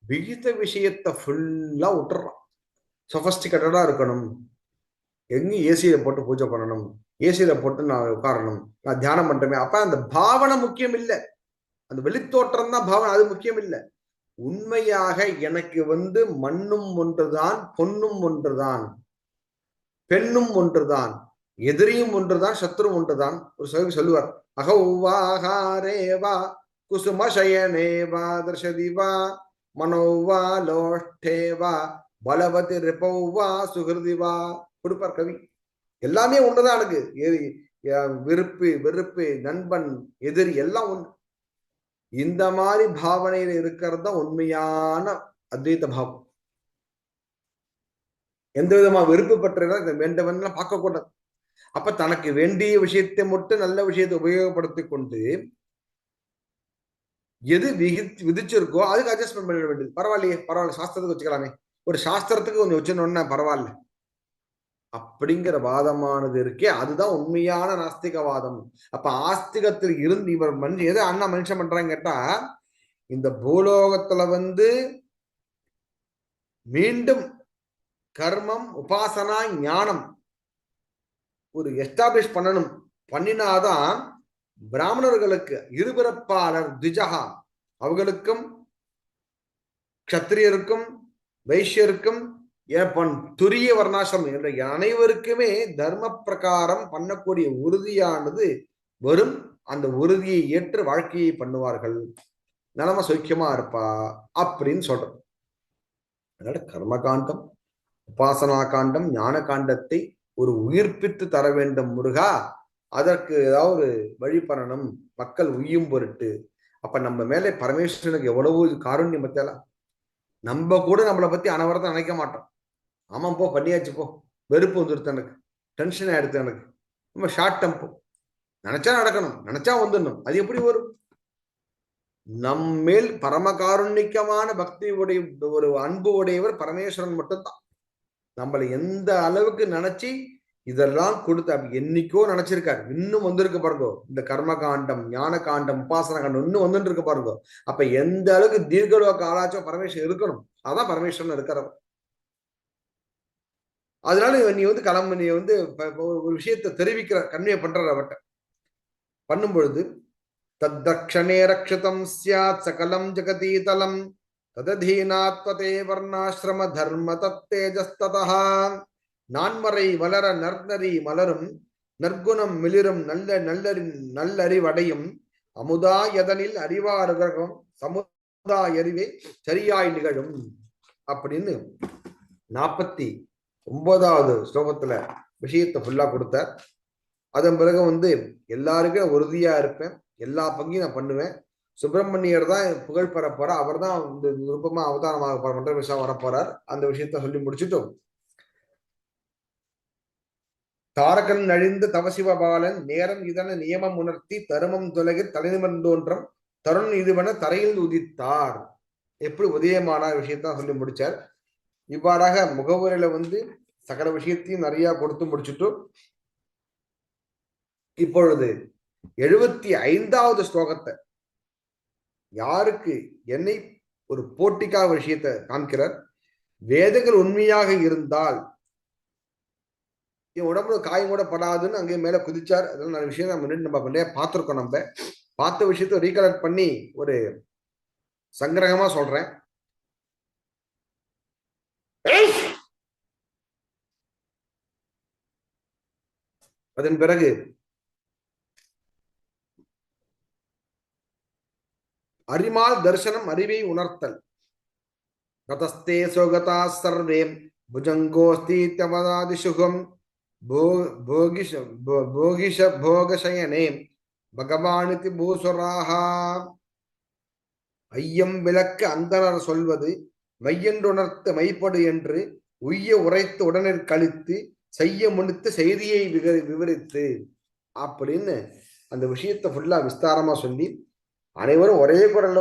விகித விஷயத்தை ஃபுல்லா விட்டுறான். சொபஸ்டிகேட்டடா இருக்கணும், எங்கேயும் ஏசியில போட்டு பூஜை பண்ணணும், ஏசியில போட்டு நான் உட்காரணும், நான் தியானம் பண்றேன். அப்ப அந்த பாவனை முக்கியம் இல்லை, அந்த வெளித்தோற்றம் தான் பாவனை, அது முக்கியம் இல்லை. உண்மையாக எனக்கு மண்ணும் ஒன்றுதான், பொன்னும் ஒன்றுதான், பெண்ணும் ஒன்றுதான், எதிரியும் ஒன்றுதான், சத்ரும் ஒன்றுதான். ஒரு சொல்லுவார், அகௌவாஹாரேவா குசுமசயனேவா தர்ஷதிவா மனோவா லோஷ்டேவா பலவதி ரிபௌவா சுகிருதிவா கொடுப்பார் கவி. எல்லாமே ஒன்றுதான் எனக்கு. விருப்பு வெறுப்பு, நண்பன் எதிரி எல்லாம் ஒன்று. இந்த மாதிரி பாவனையில இருக்கிறது தான் உண்மையான அத்வைத பாவம். எந்த விதமா விருப்பு பற்ற வேண்டவன் பார்க்க கூடாது. அப்ப தனக்கு வேண்டிய விஷயத்தை மட்டும், நல்ல விஷயத்தை உபயோகப்படுத்தி கொண்டு எது விதிச்சிருக்கோ அதுக்கு அட்ஜஸ்ட்மெண்ட் பண்ண வேண்டியது. பரவாயில்லையே, பரவாயில்ல, சாஸ்திரத்துக்கு வச்சுக்கலாமே. ஒரு சாஸ்திரத்துக்கு கொஞ்சம் வச்சுனோன்னா பரவாயில்ல. அப்படிங்கிற வாதமானது இருக்கே, அதுதான் உண்மையான நாஸ்திகவாதம். அப்ப ஆஸ்திகத்தில் இருந்து இவர் எதை அண்ணா மனுஷன் பண்றாங்க கேட்டா, இந்த பூலோகத்துல மீண்டும் கர்மம், உபாசனா, ஞானம் ஒரு எஸ்டாப்ளிஷ் பண்ணணும். பண்ணினாதான் பிராமணர்களுக்கு இருபிறப்பாளர் திஜகா அவர்களுக்கும் க்ஷத்திரியருக்கும் வைஷ்யருக்கும் துரிய வர்ணாசிரமம் என்ற அனைவருக்குமே தர்ம பிரகாரம் பண்ணக்கூடிய உறுதியானது வரும். அந்த உறுதியை ஏற்று வாழ்க்கையை பண்ணுவார்கள், நலம சௌக்கியமா இருப்பா அப்படின்னு சொல்றோம். அதனால கர்மகாண்டம், உபாசனா காண்டம், ஞான காண்டத்தை ஒரு உயிர்ப்பித்து தர வேண்டும் முருகா. அதற்கு ஏதாவது வழி பண்ணணும், மக்கள் உய்யும் பொருட்டு. அப்ப நம்ம மேலே பரமேஸ்வரனுக்கு எவ்வளவு காருண்யம் பத்தியெல்லாம். நம்ம கூட நம்மளை பத்தி அனவரத்தை நினைக்க மாட்டோம். ஆமாம் போ பண்ணியாச்சு போ, வெறுப்பு வந்துடுத்து, எனக்கு டென்ஷன் ஆயிடுத்து, எனக்கு ரொம்ப ஷார்ட் டெம்போ, நினைச்சா நடக்கணும், நினைச்சா வந்துடணும். அது எப்படி வரும்? நம்மேல் பரமகாருண்யமான பக்தி உடைய ஒரு அன்பு உடையவர் பரமேஸ்வரன் மட்டும்தான். நம்மளை எந்த அளவுக்கு நினைச்சு இதெல்லாம் கொடுத்து என்னைக்கோ நினைச்சிருக்காரு, இன்னும் வந்திருக்கு பாருங்க. இந்த கர்ம காண்டம், ஞான காண்டம், உபாசன காண்டம் இன்னும் வந்துட்டு இருக்கு பாருங்க. அப்ப எந்த அளவுக்கு தீர்க்கலோக ஆளாச்சும் பரமேஸ்வரன் இருக்கணும். அதான் பரமேஸ்வரன் இருக்கிறவர். அதனால நீ கிளம்பு, நீ ஒரு விஷயத்தை தெரிவிக்கிற கன்வே பண்ற அவட்ட பண்ணும் பொழுது தத்தக்ஷணே ரக்ஷிதம் ஸ்யாத் சகலம் ஜெகதீதலம் தததீனாத்வதே வர்ணாசிரம தர்ம தத்தேஜஸ்ததா. நான்மறை வளர நர்நரி மலரும், நற்குணம் மிளிரும் நல்லறிவடையும், அமுதா எதனில் அறிவாருகம் சமுதாய அறிவே சரியாய் நிகழும் அப்படின்னு 49வது ஸ்லோகத்துல விஷயத்தை ஃபுல்லா கொடுத்தார். அதன் பிறகு எல்லாருக்கும் உறுதியா இருப்பேன், எல்லா பங்கையும் நான் பண்ணுவேன். சுப்பிரமணியர் தான் புகழ் பெற போறார், அவர் தான் விருப்பமா அவதாரமாக பண்ற விஷயம் வரப்போறார். அந்த விஷயத்த சொல்லி முடிச்சுட்டோம். தாரகன் நழிந்த தவசிவபாலன் நேரம் இதன நியமம் உணர்த்தி தருமம் தொலைகில் தலைநிமர்ந்தோன்றம் தருண் இதுவென தரையில் உதித்தார். எப்படி உதயமான விஷயத்தான் சொல்லி முடிச்சார். இவ்வாறாக முகவுரையில சகல விஷயத்தையும் நிறைய கொடுத்து முடிச்சுட்டு இப்பொழுது 75வது ஸ்லோகத்தை யாருக்கு என்னை ஒரு போட்டிக்காக விஷயத்தை காண்கிறார். வேதங்கள் உண்மையாக இருந்தால் என் உடம்புல காயம் கூட படாதுன்னு அங்கே மேல குதிச்சார். அதெல்லாம் நிறைய விஷயம் நம்ம பார்த்துருக்கோம். நம்ம பார்த்த விஷயத்த ரீகலெக்ட் பண்ணி ஒரு சங்கிரகமா சொல்றேன். அதன் பிறகு அறிமால் தர்சனம், அறிவை உணர்த்தல். கதஸ்தே சோகதா சர்வே புஜங்கோஸ்தீத்யவதாதி சுகம் போகசயனே பகவானிதி பூசுராஹா. ஐயம் விளக்க அந்தனர் சொல்வது மையென்றுணர்த்து மைப்படு என்று உய்ய உரைத்து உடனே கழித்து செய்ய முடித்து செய்தியை விவரித்து அப்படின்னு அந்த விஷயத்தை ஃபுல்லா விஸ்தாரமா சொல்லி அனைவரும் ஒரே குரல்ல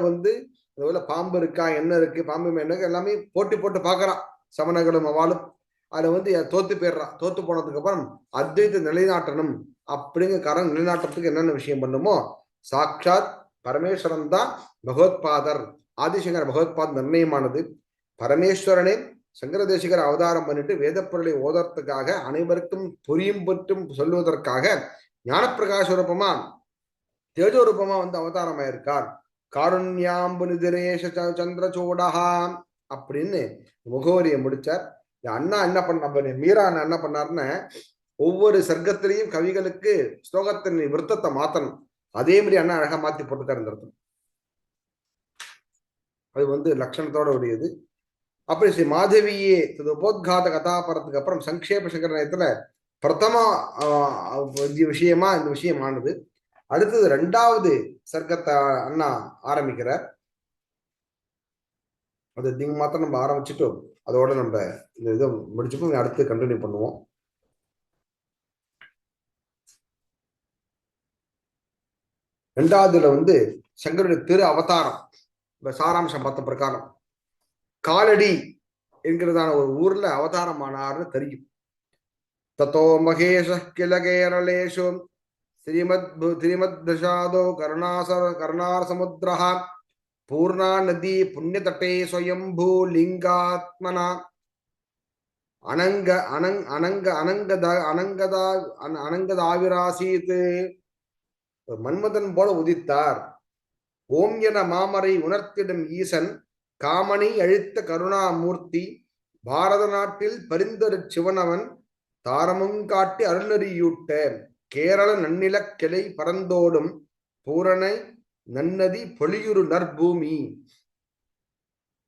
பாம்பு இருக்கா, என்ன இருக்கு, பாம்பு என்ன எல்லாமே போட்டி போட்டு பாக்குறான். சமணர்களும் அவளும் அதுல தோத்து போயிடுறான். தோத்து போனதுக்கு அப்புறம் அத்வைத நிலைநாட்டணும் அப்படிங்கிற நிலைநாட்டத்துக்கு என்னென்ன விஷயம் பண்ணுமோ சாட்சாத் பரமேஸ்வரன் தான் பகவத்பாதர். ஆதிசங்கர பகவத்பாத் நிர்ணயமானது. பரமேஸ்வரனே சங்கர தேசிகர் அவதாரம் பண்ணிட்டு வேத பொருளை ஓதறதுக்காக அனைவருக்கும் புரியும் பற்றும் சொல்லுவதற்காக ஞானப்பிரகாச ரூபமா தேஜோ ரூபமா அவதாரம் ஆயிருக்கார். காருண்யாம்பு நிதிரேஷ சந்திரசூடஹா அப்படின்னு முகவரியை முடிச்சார். அண்ணா என்ன பண்ண மீரா அண்ணா என்ன பண்ணாருன்னு ஒவ்வொரு சர்க்கத்திலையும் கவிகளுக்கு ஸ்லோகத்தின் விருத்தத்தை மாத்தணும். அதே மாதிரி அண்ணா அழகா மாத்தி போட்டுக்காரு இந்த இடத்துல. அது லட்சணத்தோட உடையது. அப்படி ஸ்ரீ மாதவியே உபோத்காத கதாபரத்துக்கு அப்புறம் சங்கேப சங்கரத்துல பிரதம விஷயமா இந்த விஷயமானது. அடுத்தது 2வது சர்க்கத்தை அண்ணா ஆரம்பிக்கிறார். அது நீங்க மாத்திரம் நம்ம ஆரம்பிச்சுட்டோம், அதோட நம்ம இந்த இதை முடிச்சுப்போம். அடுத்து கண்டினியூ பண்ணுவோம். ரெண்டாவதுல சங்கருடைய திரு அவதாரம் சாராம்சம் பார்த்த பிரகாரம் காலடி என்கிறதான ஒரு ஊர்ல அவதாரம் ஆனார்னு தெரியும். ततो महेशः किल केरलेषु श्रीमद्भृषादो कर्णारसमुद्रः पूर्णा नदी पुण्यतटे स्वयंभू लिंगात्मना அனங்கதாவிராசீத். மன்மதன் போல உதித்தார். ஓம் என மாமரை உணர்த்திடும் ஈசன் காமனை அழித்த கருணாமூர்த்தி பாரத நாட்டில் பரிந்தொரு சிவனவன் தாரமும் காட்டி அருள்நெறியூட்ட கேரள நன்னில கிளை பறந்தோடும் பூரணை நன்னதி பொலியுறு நற்பூமி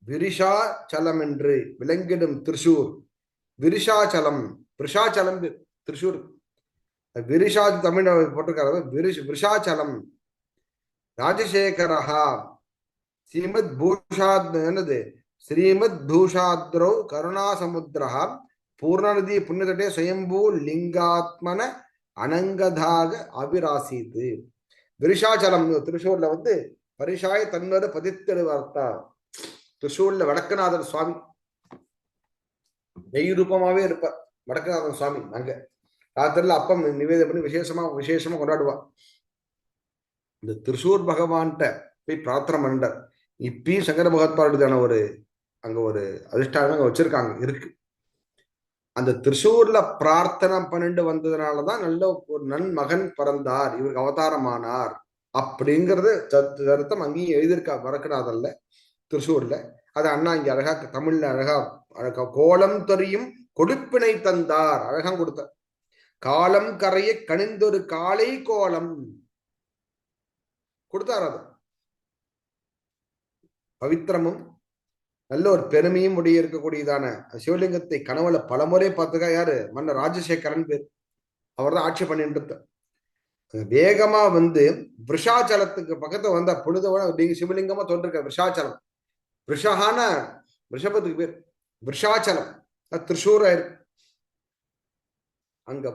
விரிஷாச்சலம் என்று விளங்கிடும் திருஷூர். விரிஷாச்சலம் விருஷாச்சலம் திருஷூர். விரிஷா தமிழ் போட்டிருக்காரு. விருஷாச்சலம். ராஜசேகரஹா ஸ்ரீமத் பூஷாத் என்னது ஸ்ரீமத் பூஷாத்ரோ கருணாசமுத்திரா பூர்ணநதி புண்ணியதட்டே சுயம்பூ லிங்காத்மன அனங்கதாக அபிராசித்து. விருஷாச்சலம் திருஷூர்ல வந்து பரிஷாய தன்வரு பதித்தெடுவார்த்தா. திருஷூர்ல வடக்குநாதர் சுவாமி நெய் ரூபமாவே இருப்பார். வடக்குநாதன் சுவாமி அங்க ராத்திரில அப்பம் நிவேதம் பண்ணி விசேஷமா கொண்டாடுவா. இந்த திருஷூர் பகவான்கிட்ட போய் பிரார்த்தனை பண்ண இப்பயும் சங்கர பகவத்பாடுதான ஒரு அங்க ஒரு அதிஷ்டானம் அங்க வச்சிருக்காங்க இருக்கு. அந்த திருஷூர்ல பிரார்த்தனை பண்ணிட்டு வந்ததுனாலதான் நல்ல ஒரு நன்மகன் பிறந்தார், இவருக்கு அவதாரமானார் அப்படிங்கறது சருத்தம் அங்கேயும் எழுதியிருக்கா வடக்குநாதன்ல திருஷூர்ல. அது அண்ணா இங்க அழகா தமிழ்ல அழகா கோலம் தெரியும் கொடுப்பினை தந்தார் அழகா கொடுத்த. காலம் கரையை கணிந்தொரு காலை கோலம் கொடுத்தார். அது பவித்திரமும் நல்ல ஒரு பெருமையும் உடைய இருக்கக்கூடியதான சிவலிங்கத்தை கனவுல பலமுறை பார்த்துக்கா. யாரு? மன்னர் ராஜசேகரன் பேர். அவர் தான் ஆட்சி பண்ணிட்டு வேகமா வந்து விருஷாச்சலத்துக்கு பக்கத்துல வந்த பொழுதோட சிவலிங்கமா தோன்றிருக்க விருஷாச்சலம். விஷகான ரிஷபத்துக்கு பேர் விருஷாச்சலம். திருஷூரா இருக்கு. அங்க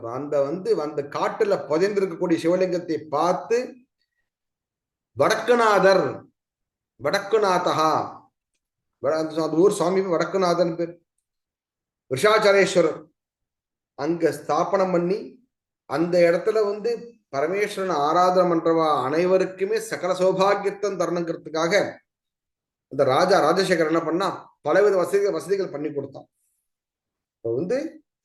அந்த காட்டுல புதைந்திருக்கக்கூடிய சிவலிங்கத்தை பார்த்து வடக்குநாதர் வடக்குநாதா ஊர் சுவாமி வடக்குநாதன் பேர். விஷாச்சலேஸ்வரர் அங்க ஸ்தாபனம் பண்ணி அந்த இடத்துல வந்து பரமேஸ்வரன் ஆராதனை பண்றவா அனைவருக்குமே சகல சௌபாகியத்தம் தரணுங்கிறதுக்காக அந்த ராஜசேகர் என்ன பண்ணா பலவித வசதிகள் பண்ணி கொடுத்தான். வந்து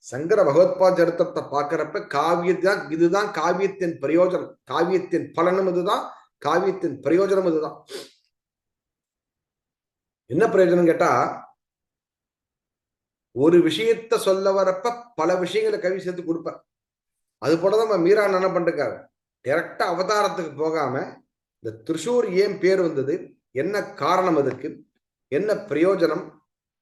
சங்கர பகவத்பாத் சரித்திரத்தை பார்க்கிறப்ப காவியத்தான் இதுதான் காவியத்தின் பிரயோஜனம். காவியத்தின் பலனும் இதுதான், காவியத்தின் பிரயோஜனம் இதுதான். என்ன பிரயோஜனம் கேட்டா, ஒரு விஷயத்த சொல்ல வரப்ப பல விஷயங்களை கவி சேர்த்து கொடுப்பார். அது போலதான் நம்ம மீரா என்ன பண்றாரு, டைரக்டா அவதாரத்துக்கு போகாம இந்த திருஷூர் ஏன் பேர் வந்தது, என்ன காரணம், அதுக்கு என்ன பிரயோஜனம்,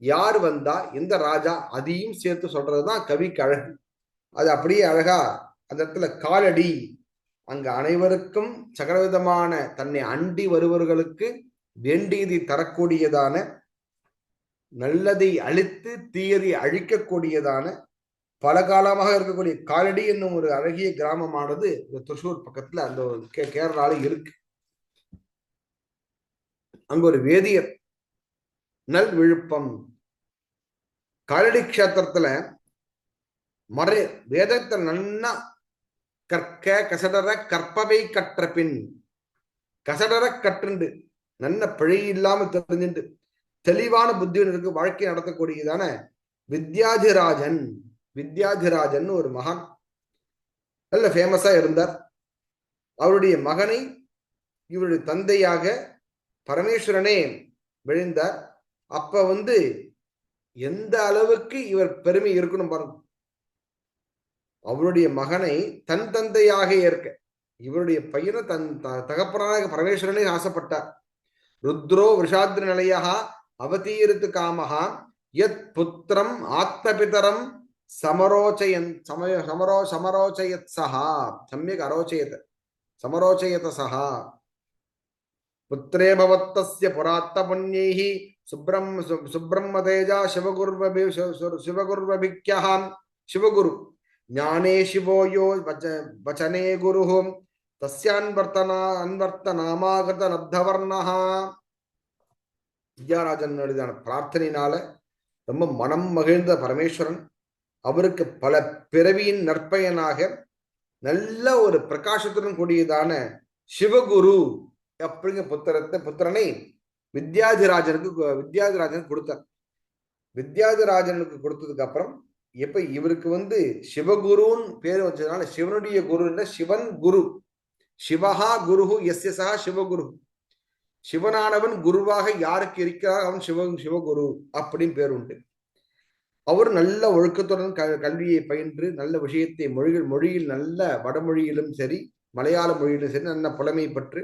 யார் வந்தா இந்த ராஜா, அதையும் சேர்த்து சொல்றதுதான் கவிக்கு அழகு. அது அப்படியே அழகா அந்த இடத்துல காலடி அங்க அனைவருக்கும் சகலவிதமான தன்னை அண்டி வருவர்களுக்கு வேண்டியதை தரக்கூடியதான, நல்லதை அழித்து தீயதை அழிக்கக்கூடியதான, பல காலமாக இருக்கக்கூடிய காலடி என்னும் ஒரு அழகிய கிராமமானது இந்த திருஷூர் பக்கத்துல அந்த கேரளால இருக்கு. அங்க ஒரு வேதியர் நல் விழுப்பம் காலடி கஷேத்திரத்துல மறை வேதத்தை நன்னா கற்க கசடர கற்பவை கற்ற பின் கசடர கற்றுண்டு நல்ல பிழை இல்லாம தெரிஞ்சுட்டு தெளிவான புத்தியனுக்கு வாழ்க்கை நடத்தக்கூடியதான வித்யாதிராஜன் ஒரு மகான் நல்ல ஃபேமஸா இருந்தார். அவருடைய மகனை இவருடைய தந்தையாக பரமேஸ்வரனே விழுந்தார். அப்ப வந்து எந்த அளவுக்கு இவர் பெருமை இருக்கணும் பாருங்க. அவருடைய மகனை தன் தந்தையாக ஏற்க இவருடைய பையனை தன் தகப்பனாக பரமேஸ்வரனே ஆசைப்பட்டார். ருத்ரோ விஷாத்ரி நிலையா அவதீரித்து காமஹா யத் புத்திரம் ஆத்மபிதரம் சமரோச்சயன் சமரோச்சயத் சஹா சம்யக் அரோச்சயத் சமரோச்சயத சஹா புத்திரே பவத்தஸ்ய புராத்த புண்யைஹி சுப்ரம்ம தேஜா சிவகுர்வபிக்யஹாம் சிவகுரு ஞானே சிவோயோ வச்சனே குருஹு அன்வர்த்தநாமாகத நப்தவர்ணஹா. வித்யாராஜன் எழுதின பிரார்த்தனையினால ரொம்ப மனம் மகிழ்ந்த பரமேஸ்வரன் அவருக்கு பல பிறவியின் நற்பயனாக நல்ல ஒரு பிரகாசத்துடன் கூடியதான சிவகுரு அப்படிங்கிற புத்திரனை வித்யாதிராஜனுக்கு கொடுத்தார். வித்யாதிராஜனுக்கு கொடுத்ததுக்கு அப்புறம் எப்ப இவருக்கு சிவகுருன்னு பேர் வச்சதுனால சிவனுடைய குரு சிவன் குரு, சிவஹா குரு எஸ் எஸ் சிவகுரு, சிவனானவன் குருவாக யாருக்கு இருக்கிறார் அவன் சிவகுரு அப்படின்னு பேர் உண்டு. அவர் நல்ல ஒழுக்கத்துடன் கல்வியை பயின்று நல்ல விஷயத்தை மொழியில் நல்ல வடமொழியிலும் சரி மலையாள மொழியிலும் சரி நல்ல புலமை பற்று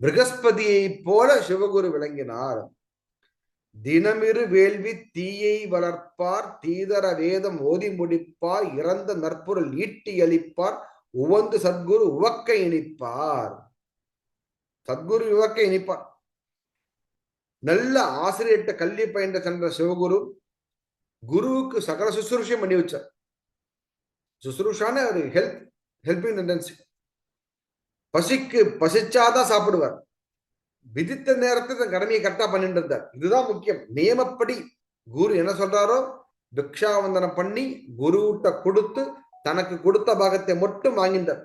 ப்ரகஸ்பதியை போல சிவகுரு விளங்கினார். தினமிரு வேள்வி தீயை வளர்ப்பார், தீதர வேதம் ஓதி முடிப்பார், இறந்த நற்பொருள் ஈட்டி அளிப்பார், உவந்து சத்குரு உவக்க இனிப்பார். சத்குரு உவக்க இனிப்பார். நல்ல ஆசிரியர்கிட்ட கல்வி பயின்ற சென்ற சிவகுரு குருவுக்கு சகல சுசுரூஷம் பண்ணி வச்சார். சுசுரூஷான ஒரு ஹெல்பிங் டெண்டன்சி. பசிச்சாதான் சாப்பிடுவார். விதித்த நேரத்தை தன் கடமையை கரெக்டா பண்ணிட்டு இருந்தார். இதுதான் முக்கியம். நியமப்படி குரு என்ன சொல்றாரோ பிக்ஷாவந்தனம் பண்ணி குருவிட்ட கொடுத்து தனக்கு கொடுத்த பாகத்தை மட்டும் வாங்கிட்டார்.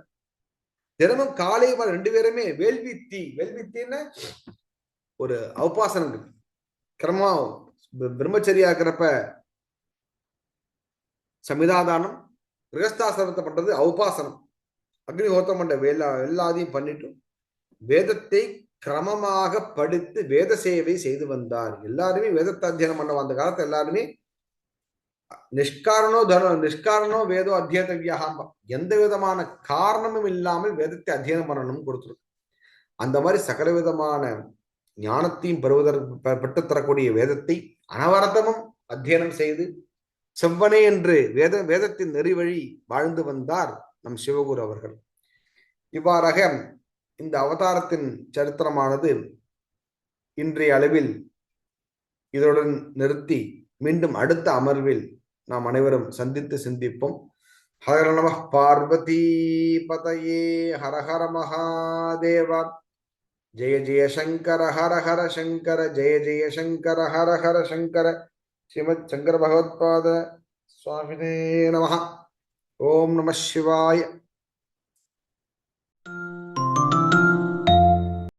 தினமும் காலை 2 பேருமே வேள்வித்தின்னு ஒரு உபாசனம் கிரமா பிரம்மச்சரியா இருக்கிறப்ப சமிதாதானம், கிரகஸ்தாசிரமத்தை பண்றது உபாசனம், அக்னிஹோத்திரம் பண்ற எல்லாத்தையும் பண்ணிட்டு வேதத்தை கிரமமாக படித்து வேத சேவை செய்து வந்தார். எல்லாருமே வேதத்தை அத்தியனம் பண்ண அந்த காலத்தை எல்லாருமே நிஷ்காரணோ வேதோ அத்தியதவியாக எந்த விதமான காரணமும் இல்லாமல் வேதத்தை அத்தியனம் பண்ணணும் கொடுத்துருக்கு. அந்த மாதிரி சகல விதமான ஞானத்தையும் பெற்றுத்தரக்கூடிய வேதத்தை அனவரதமும் அத்தியனம் செய்து செவ்வனே என்று வேதத்தின் நெறிவழி வாழ்ந்து வந்தார் நம் சிவகுரு அவர்கள். இவ்வாறாக இந்த அவதாரத்தின் சரித்திரமானது இன்றைய அளவில் இதனுடன் நிறுத்தி மீண்டும் அடுத்த அமர்வில் நாம் அனைவரும் சந்தித்து சிந்திப்போம். ஹர நம பார்வதி பதயே ஹர ஹர மகாதேவா. ஜெய ஜெய சங்கர ஹர ஹர சங்கர, ஜெய ஜெய சங்கர ஹர ஹர சங்கர. ஸ்ரீமத் சங்கர பகவத்பாத சுவாமினே நமஹ. ஓம் நம சிவாய.